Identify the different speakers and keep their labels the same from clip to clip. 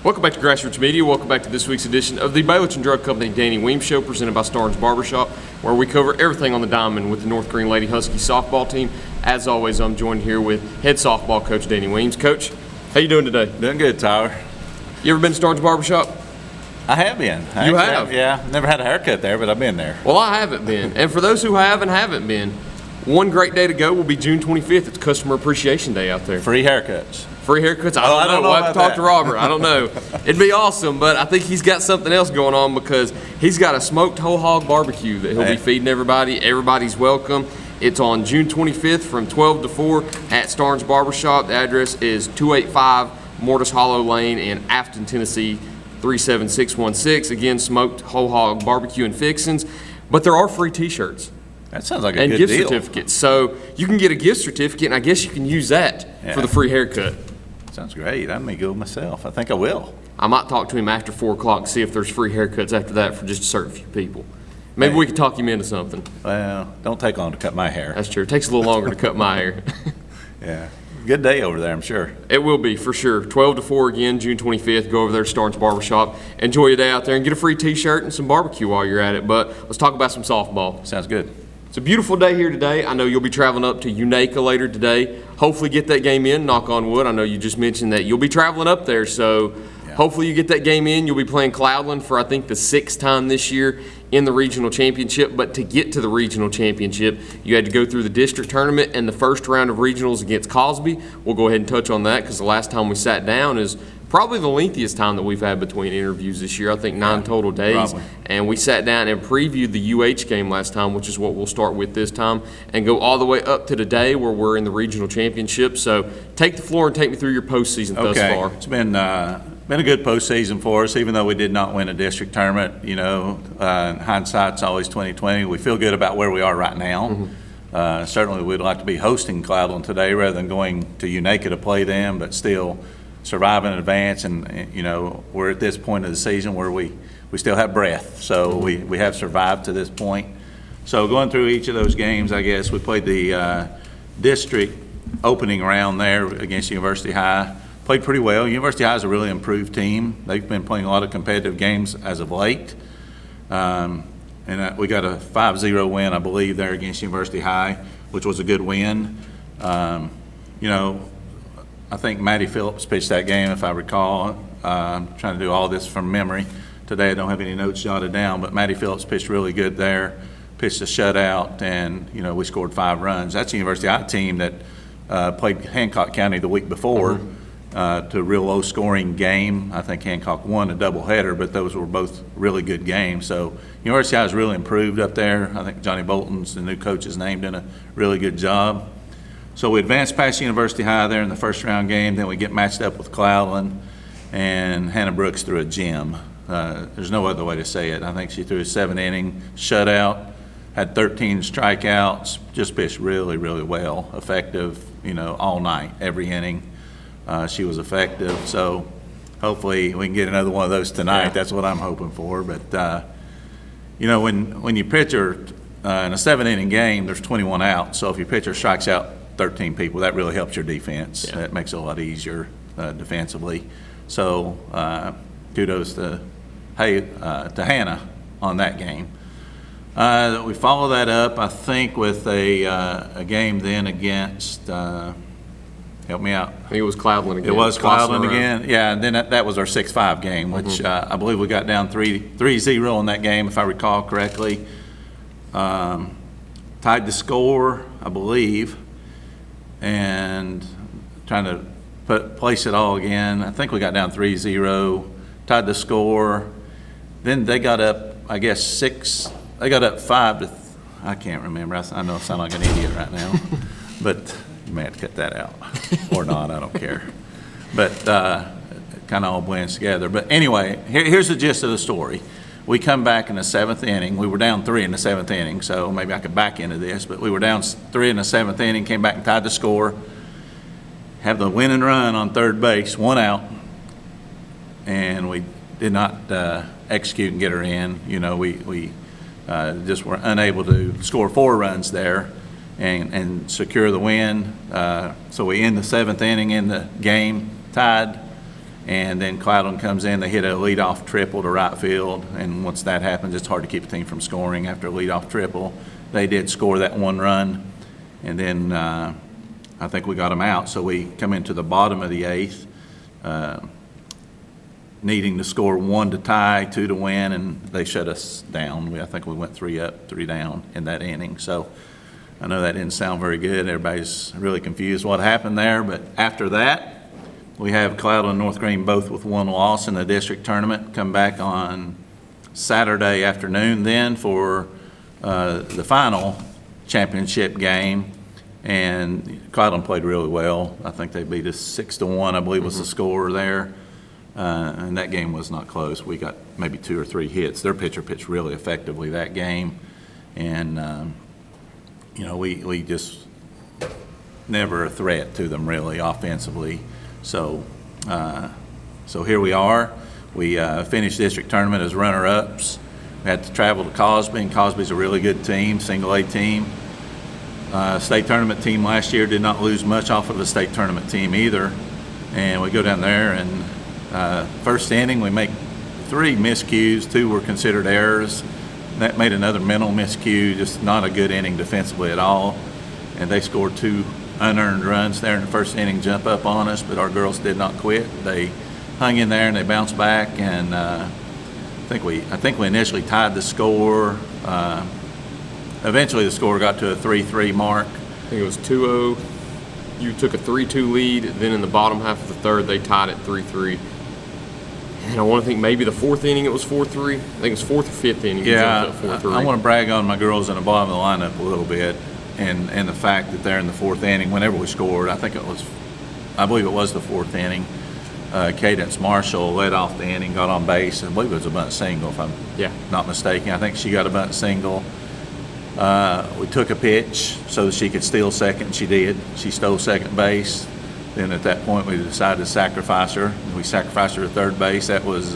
Speaker 1: Welcome back to Grassroots Media. Welcome back to this week's edition of the Baileyton Drug Company Danny Weems Show, presented by Starnes Barber, where we cover everything on the diamond with the North Greene Lady Huskies softball team. As always, I'm joined here with head softball coach Danny Weems. Coach, how you doing today?
Speaker 2: Doing good, Tyler.
Speaker 1: You ever been to Starnes Barber?
Speaker 2: I have been.
Speaker 1: You have?
Speaker 2: Yeah. Never had a haircut there, but I've been there.
Speaker 1: Well, I haven't been. And for those who haven't been, one great day to go will be June 25th. It's Customer Appreciation Day out there.
Speaker 2: Free haircuts.
Speaker 1: Free haircuts? I don't know. We'll have to talk to Robert. I don't know. It'd be awesome, but I think he's got something else going on because he's got a smoked whole hog barbecue that he'll be feeding everybody. Everybody's welcome. It's on June 25th from 12 to 4 at Starnes Barber. The address is 285 Mortis Hollow Lane in Afton, Tennessee, 37616. Again, smoked whole hog barbecue and fixins. But there are free T-shirts.
Speaker 2: That sounds like a
Speaker 1: and
Speaker 2: good
Speaker 1: gift
Speaker 2: deal.
Speaker 1: certificates. So you can get a gift certificate, and I guess you can use that for the free haircut.
Speaker 2: Sounds great. I may go myself. I think I will.
Speaker 1: I might talk to him after 4 o'clock and see if there's free haircuts after that for just a certain few people. Maybe we can talk him into something.
Speaker 2: Well, don't take long to cut my hair.
Speaker 1: That's true. It takes a little longer to cut my hair.
Speaker 2: Yeah. Good day over there, I'm sure.
Speaker 1: It will be, for sure. 12 to 4 again, June 25th. Go over there to Starnes Barber. Enjoy your day out there and get a free T-shirt and some barbecue while you're at it. But let's talk about some softball.
Speaker 2: Sounds good.
Speaker 1: It's a beautiful day here today. I know you'll be traveling up to Unaka later today. Hopefully get that game in, knock on wood. I know you just mentioned that you'll be traveling up there, so hopefully you get that game in. You'll be playing Cloudland for, I think, the 6th time this year in the regional championship. But to get to the regional championship, you had to go through the district tournament and the first round of regionals against Cosby. We'll go ahead and touch on that because the last time we sat down is probably the lengthiest time that we've had between interviews this year. I think 9 total days.
Speaker 2: Probably.
Speaker 1: And we sat down and previewed the UH game last time, which is what we'll start with this time, and go all the way up to today where we're in the regional championship. So take the floor and take me through your postseason thus far.
Speaker 2: It's been a good postseason for us, even though we did not win a district tournament. You know, hindsight's always 20/20. We feel good about where we are right now. Certainly we'd like to be hosting Cloudland today rather than going to Unaka to play them, but still survive in advance, and you know, we're at this point of the season where we still have breath, so we have survived to this point. So going through each of those games, I guess we played the district opening round there against University High. Played pretty well. University High is a really improved team. They've been playing a lot of competitive games as of late, and we got a 5-0 win, I believe, there against University High, which was a good win. You know, I think Maddie Phillips pitched that game, if I recall. I'm trying to do all this from memory. Today I don't have any notes jotted down, but Maddie Phillips pitched really good there, pitched a shutout, and, you know, we scored 5 runs. That's a University High team that played Hancock County the week before to a real low-scoring game. I think Hancock won a doubleheader, but those were both really good games. So University High has really improved up there. I think Johnny Bolton's the new coach is named, in a really good job. So we advanced past University High there in the first round game. Then we get matched up with Cloudland, and Hannah Brooks threw a gem. There's no other way to say it. I think she threw a 7-inning shutout, had 13 strikeouts, just pitched really, really well, effective, you know, all night, every inning. She was effective. So hopefully we can get another one of those tonight. Yeah. That's what I'm hoping for. But, you know, when you pitch her in a 7-inning game, there's 21 outs. So if your pitcher strikes out 13 people, that really helps your defense. Yeah. That makes it a lot easier defensively. So kudos to Hannah on that game. We follow that up, I think, with a game then against, help me out.
Speaker 1: I think it was Cloudland again.
Speaker 2: It was Cloudland again. Yeah, and then that was our 6-5 game, which I believe we got down 3-0 in that game, if I recall correctly. Tied the score, I believe, and trying to place it all again. I think we got down 3-0, tied the score. Then they got up, I guess, 6. They got up 5 I can't remember. I know I sound like an idiot right now, but you may have to cut that out or not. I don't care. But it kind of all blends together. But anyway, here's the gist of the story. We come back in the 7th inning. We were down 3 in the 7th inning, so maybe I could back into this. But we were down 3 in the 7th inning, came back and tied the score. Have the winning run on third base, 1 out, and we did not execute and get her in. You know, we just were unable to score 4 runs there and secure the win. So we end the 7th inning in the game tied, And then Cloudland comes in, they hit a leadoff triple to right field, and once that happens, it's hard to keep a team from scoring after a leadoff triple. They did score that 1 run, and then I think we got them out. So we come into the bottom of the 8th, needing to score 1 to tie, 2 to win, and they shut us down. I think we went 3 up, 3 down in that inning. So I know that didn't sound very good. Everybody's really confused what happened there, but after that, we have Cloudland and North Greene both with 1 loss in the district tournament. Come back on Saturday afternoon then for the final championship game, and Cloudland played really well. I think they beat us 6-1, I believe was the score there, and that game was not close. We got maybe 2 or 3 hits. Their pitcher pitched really effectively that game, and we just never a threat to them really offensively. So here we are. We finished district tournament as runner-ups. We had to travel to Cosby, and Cosby's a really good team, single-A team. State tournament team last year did not lose much off of a state tournament team either. And we go down there, and first inning we make 3 miscues. 2 were considered errors. That made another mental miscue, just not a good inning defensively at all. And they scored 2 unearned runs there in the first inning, jump up on us, but our girls did not quit. They hung in there and they bounced back, and I think we initially tied the score. Eventually the score got to a 3-3 mark.
Speaker 1: I think it was 2-0. You took a 3-2 lead. Then in the bottom half of the 3rd, they tied it 3-3. And I want to think maybe the 4th inning it was 4-3. I think it was 4th or 5th inning.
Speaker 2: Yeah,
Speaker 1: you jumped up 4-3.
Speaker 2: I want to brag on my girls in the bottom of the lineup a little bit. And the fact that they're in the 4th inning, whenever we scored, I believe it was the 4th inning, Cadence Marshall led off the inning, got on base, and I believe it was a bunt single, if I'm not mistaken. I think she got a bunt single. We took a pitch so that she could steal second, and she did. She stole second base. Then at that point, we decided to sacrifice her. We sacrificed her to third base. That was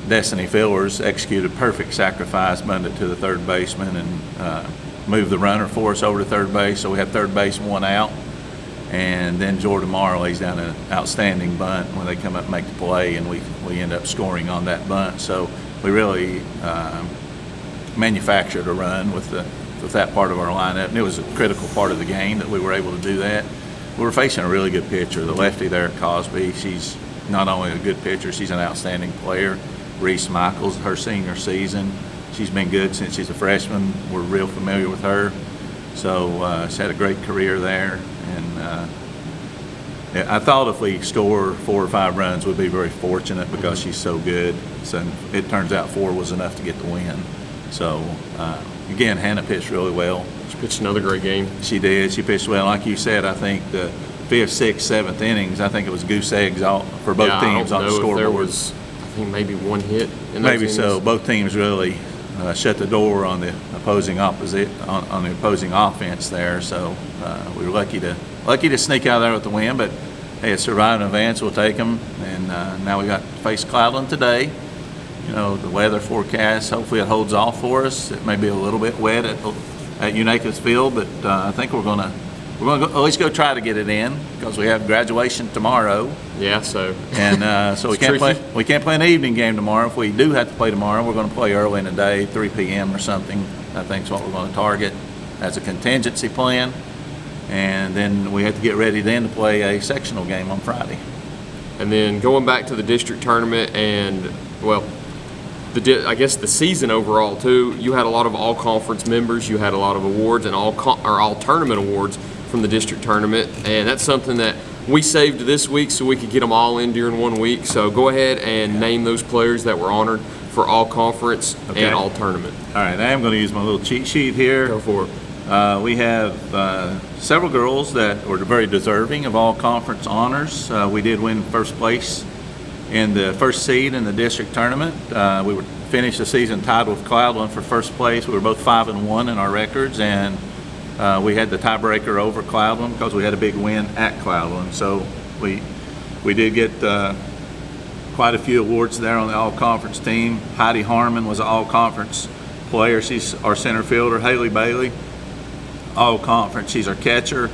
Speaker 2: Destiny Fillers executed perfect sacrifice, bunted to the third baseman, and moved the runner for us over to third base. So we had third base 1 out. And then Jordan Morrow lays down an outstanding bunt when they come up and make the play, and we end up scoring on that bunt. So we really manufactured a run with that part of our lineup, and it was a critical part of the game that we were able to do that. We were facing a really good pitcher, the lefty there at Cosby. She's not only a good pitcher, she's an outstanding player. Reese Michaels, her senior season, she's been good since she's a freshman. We're real familiar with her. So she's had a great career there. And I thought if we score 4 or 5 runs, we'd be very fortunate because she's so good. So it turns out 4 was enough to get the win. So, again, Hannah pitched really well.
Speaker 1: She pitched another great game.
Speaker 2: She did. She pitched well. Like you said, I think the 5th, 6th, 7th innings, I think it was goose eggs for both teams on the scoreboard.
Speaker 1: There was, I think, maybe 1 hit in those
Speaker 2: Maybe
Speaker 1: innings.
Speaker 2: so. Both teams really shut the door on the opposing on the opposing offense there. So we were lucky to sneak out of there with the win. But hey, it's surviving advance. We'll take them. And now we got to face Cloudland today. You know, the weather forecast, hopefully it holds off for us. It may be a little bit wet at Unaka's field, but I think we're gonna at least go try to get it in because we have graduation tomorrow.
Speaker 1: Yeah, so
Speaker 2: so we can't play an evening game tomorrow. If we do have to play tomorrow, we're going to play early in the day, 3 p.m. or something. I think is what we're going to target as a contingency plan, and then we have to get ready then to play a sectional game on Friday.
Speaker 1: And then going back to the district tournament and I guess the season overall too, you had a lot of all-conference members, you had a lot of awards and all tournament awards from the district tournament, and that's something that we saved this week so we could get them all in during 1 week. So go ahead and name those players that were honored for all-conference and all-tournament.
Speaker 2: All right, I am going to use my little cheat sheet here.
Speaker 1: Go for it.
Speaker 2: We have several girls that were very deserving of all-conference honors. We did win first place in the first seed in the district tournament. We finished the season tied with Cloudland for first place. We were both 5-1 in our records, and we had the tiebreaker over Cloudland because we had a big win at Cloudland. So we did get quite a few awards there on the all-conference team. Heidi Harmon was an all-conference player. She's our center fielder. Haley Bailey, all-conference. She's our catcher.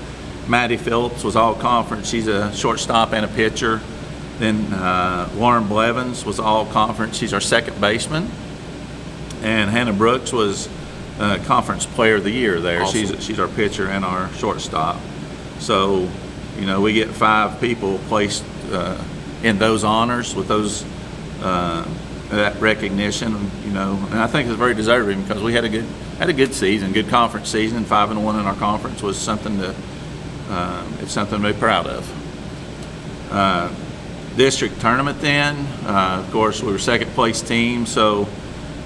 Speaker 2: Maddie Phillips was all conference. She's a shortstop and a pitcher. Then Lauren Blevins was all conference. She's our second baseman. And Hannah Brooks was conference player of the year there.
Speaker 1: Awesome.
Speaker 2: She's our pitcher and our shortstop. So, we get 5 people placed in those honors with those that recognition. And I think it's very deserving because we had a good season, good conference season. 5-1 in our conference was something it's something to be proud of. District tournament then, of course, we were second place team, so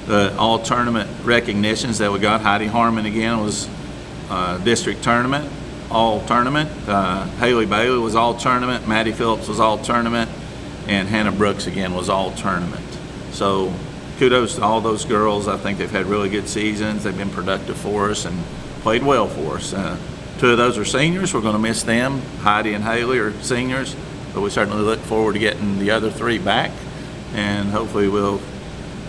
Speaker 2: the all tournament recognitions that we got, Heidi Harmon again was district tournament, all tournament. Haley Bailey was all tournament, Maddie Phillips was all tournament, and Hannah Brooks again was all tournament. So kudos to all those girls. I think they've had really good seasons. They've been productive for us and played well for us. 2 of those are seniors. We're going to miss them. Heidi and Haley are seniors, but we certainly look forward to getting the other 3 back, and hopefully we'll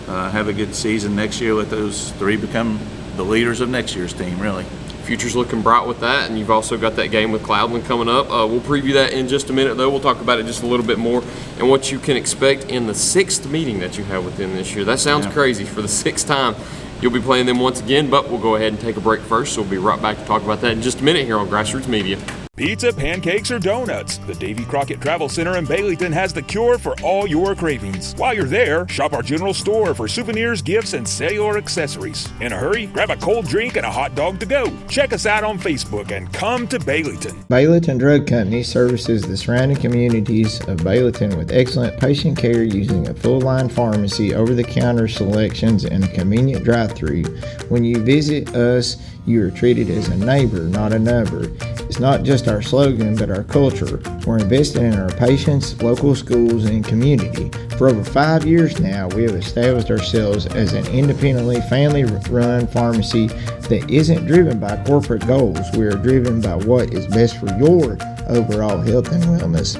Speaker 2: have a good season next year with those 3 become the leaders of next year's team, really.
Speaker 1: Future's looking bright with that, and you've also got that game with Cloudland coming up. We'll preview that in just a minute, though. We'll talk about it just a little bit more and what you can expect in the 6th meeting that you have with them this year. That sounds crazy. For the 6th time, you'll be playing them once again, but we'll go ahead and take a break first, so we'll be right back to talk about that in just a minute here on Grassroots Media.
Speaker 3: Pizza, pancakes, or donuts, the Davy Crockett Travel Center in Baileyton has the cure for all your cravings. While you're there, shop our general store for souvenirs, gifts, and cellular accessories. In a hurry, grab a cold drink and a hot dog to go. Check us out on Facebook and come to Baileyton.
Speaker 4: Baileyton Drug Company services the surrounding communities of Baileyton with excellent patient care using a full-line pharmacy, over-the-counter selections, and a convenient drive-thru. When you visit us, you are treated as a neighbor, not a number. It's not just our slogan, but our culture. We're investing in our patients, local schools, and community. For over 5 years now, we have established ourselves as an independently family-run pharmacy that isn't driven by corporate goals. We are driven by what is best for your overall health and wellness.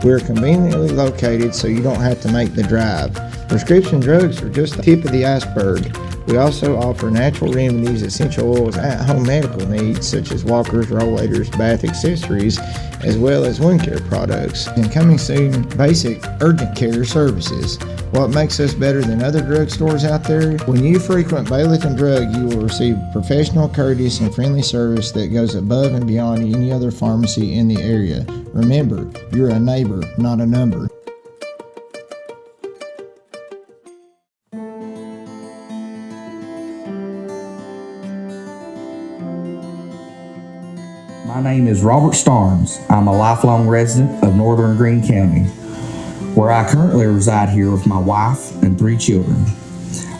Speaker 4: We're conveniently located so you don't have to make the drive. Prescription drugs are just the tip of the iceberg. We also offer natural remedies, essential oils, at-home medical needs such as walkers, rollators, bath accessories, as well as wound care products. And coming soon, basic urgent care services. What makes us better than other drugstores out there? When you frequent Baileyton Drug, you will receive professional, courteous, and friendly service that goes above and beyond any other pharmacy in the area. Remember, you're a neighbor, not a number.
Speaker 5: My name is Robert Starnes. I'm a lifelong resident of North Greene County, where I currently reside here with my wife and 3 children.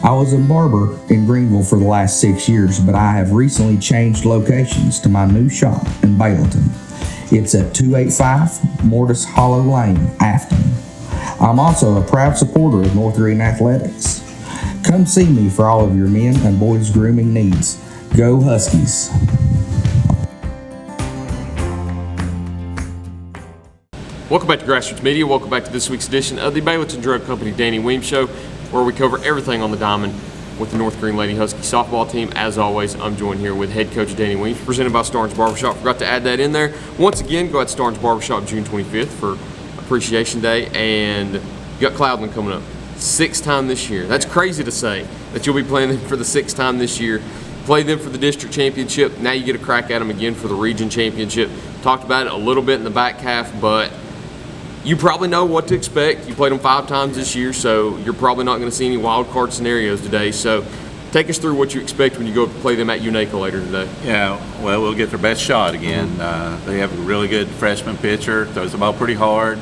Speaker 5: I was a barber in Greenville for the last 6 years, but I have recently changed locations to my new shop in Baileyton. It's at 285 Mortis Hollow Lane, Afton. I'm also a proud supporter of North Greene Athletics. Come see me for all of your men and boys grooming needs. Go Huskies!
Speaker 1: Welcome back to Grassroots Media. Welcome back to this week's edition of the Baileyton Drug Company Danny Weems Show, where we cover everything on the diamond with the North Greene Lady Huskies softball team. As always, I'm joined here with head coach Danny Weems, presented by Starnes Barbershop. Forgot to add that in there. Once again, go out to Starnes Barbershop June 25th for Appreciation Day, and you got Cloudland coming up. 6th time this year. That's crazy to say that you'll be playing them for the 6th time this year. Played them for the district championship. Now you get a crack at them again for the region championship. Talked about it a little bit in the back half, but you probably know what to expect. You played them 5 times this year, so you're probably not going to see any wild card scenarios today. So take us through what you expect when you go play them at Unaka later today.
Speaker 2: Yeah, well, we'll get their best shot again. They have a really good freshman pitcher, throws the ball pretty hard,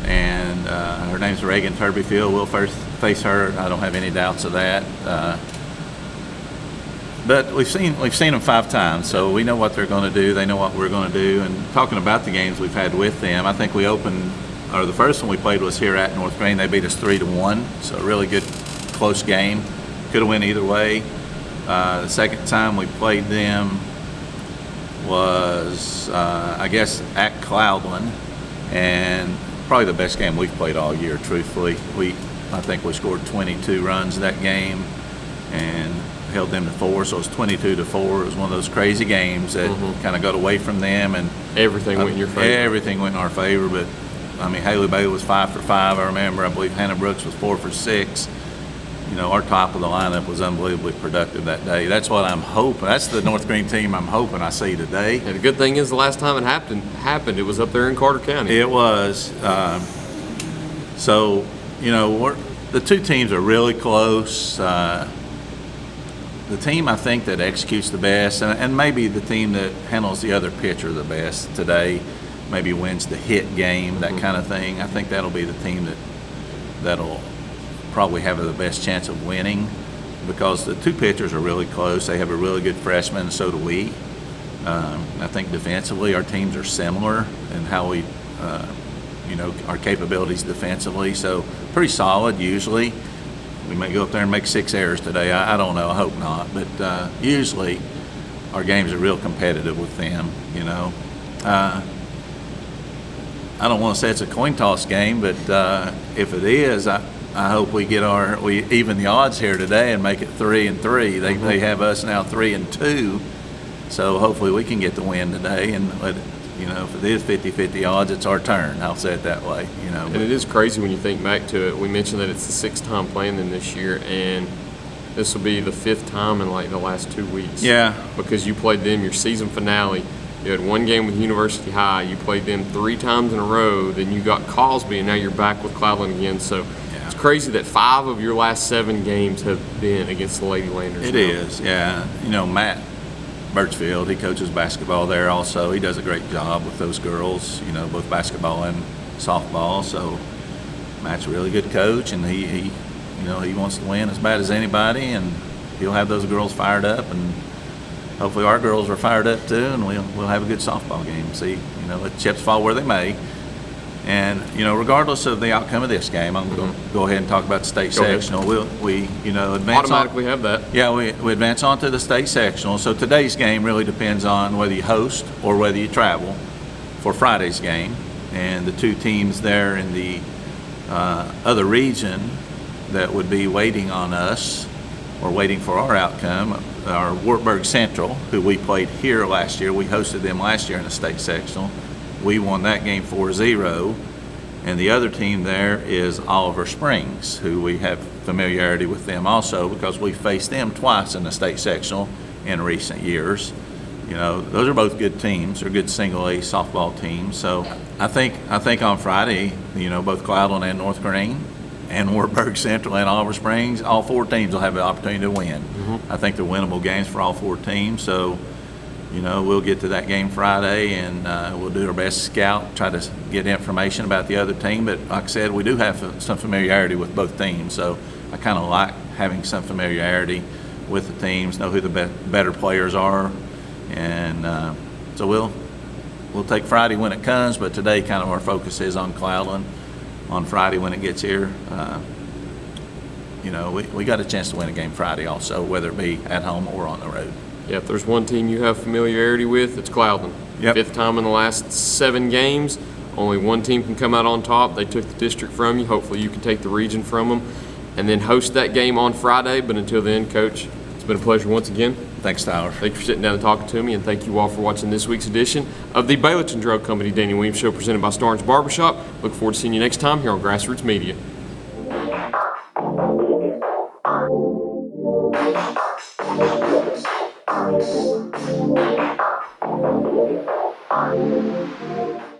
Speaker 2: and her name's Reagan Turbyfield. We'll first face her. I don't have any doubts of that. But we've seen them 5 times, so we know what they're going to do. They know what we're going to do. And talking about the games we've had with them, I think the first one we played was here at North Greene. They beat us 3-1, so a really good, close game. Could have went either way. The second time we played them was, I guess, at Cloudland, and probably the best game we've played all year, truthfully. I think we scored 22 runs that game, and held them to 4, so it was 22-4. It was one of those crazy games that kind of got away from them, and
Speaker 1: Everything went in your favor.
Speaker 2: everything went in our favor. But I mean, Haley Bailey was 5 for 5. I remember. I believe Hannah Brooks was 4 for 6. You know, our top of the lineup was unbelievably productive that day. That's what I'm hoping. That's the North Greene team I'm hoping I see today.
Speaker 1: And the good thing is, the last time it happened, it was up there in Carter County.
Speaker 2: It was. So, you know, the two teams are really close. The team I think that executes the best, and maybe the team that handles the other pitcher the best today, maybe wins the hit game, that kind of thing. I think that'll be the team that'll probably have the best chance of winning, because the two pitchers are really close. They have a really good freshman, and so do we. I think defensively our teams are similar in how we, you know, our capabilities defensively. So pretty solid usually. We may go up there and make 6 errors today. I don't know. I hope not. But usually our games are real competitive with them, you know. I don't want to say it's a coin toss game, but if it is, I hope we even the odds here today and make it 3-3. They have us now 3-2, so hopefully we can get the win today. And you know, if it is 50-50 odds, it's our turn. I'll say it that way. You know,
Speaker 1: And it is crazy when you think back to it. We mentioned that it's the 6th time playing them this year, and this will be the 5th time in like the last 2 weeks.
Speaker 2: Yeah.
Speaker 1: Because you played them your season finale. You had one game with University High. You played them 3 times in a row. Then you got Cosby, and now you're back with Cloudland again. So it's crazy that 5 of your last 7 games have been against the Lady Landers.
Speaker 2: It is, yeah. You know, Matt Birchfield, he coaches basketball there also. He does a great job with those girls, you know, both basketball and softball. So Matt's a really good coach, and he you know, he wants to win as bad as anybody, and he'll have those girls fired up, and hopefully our girls are fired up too, and we'll have a good softball game. See, you know, let chips fall where they may. And, you know, regardless of the outcome of this game, I'm going to go ahead and talk about the state sectional. We you know, advance
Speaker 1: Automatically have that.
Speaker 2: Yeah, we advance on to the state sectional. So today's game really depends on whether you host or whether you travel for Friday's game. And the two teams there in the other region that would be waiting on us or waiting for our outcome are Wartburg Central, who we played here last year. We hosted them last year in the state sectional. We won that game 4-0. And the other team there is Oliver Springs, who we have familiarity with them also because we faced them twice in the state sectional in recent years. You know, those are both good teams. They're good single-A softball teams. So I think on Friday, you know, both Cloudland and North Greene and Wartburg Central and Oliver Springs, all 4 teams will have the opportunity to win. I think they're winnable games for all 4 teams. So, you know, we'll get to that game Friday, and we'll do our best to scout, try to get information about the other team. But like I said, we do have some familiarity with both teams, so I kind of like having some familiarity with the teams, know who the better players are, and so we'll take Friday when it comes. But today, kind of our focus is on Cloudland on Friday when it gets here. You know, we got a chance to win a game Friday also, whether it be at home or on the road.
Speaker 1: Yeah, if there's one team you have familiarity with, it's Cloudland.
Speaker 2: Yep.
Speaker 1: 5th time in the last 7 games. Only one team can come out on top. They took the district from you. Hopefully you can take the region from them and then host that game on Friday. But until then, Coach, it's been a pleasure once again.
Speaker 2: Thanks, Tyler.
Speaker 1: Thank you for sitting down and talking to me, and thank you all for watching this week's edition of the Baileyton Drug Company Danny Weems Show presented by Starnes Barbershop. Look forward to seeing you next time here on Grassroots Media.
Speaker 6: Thank you.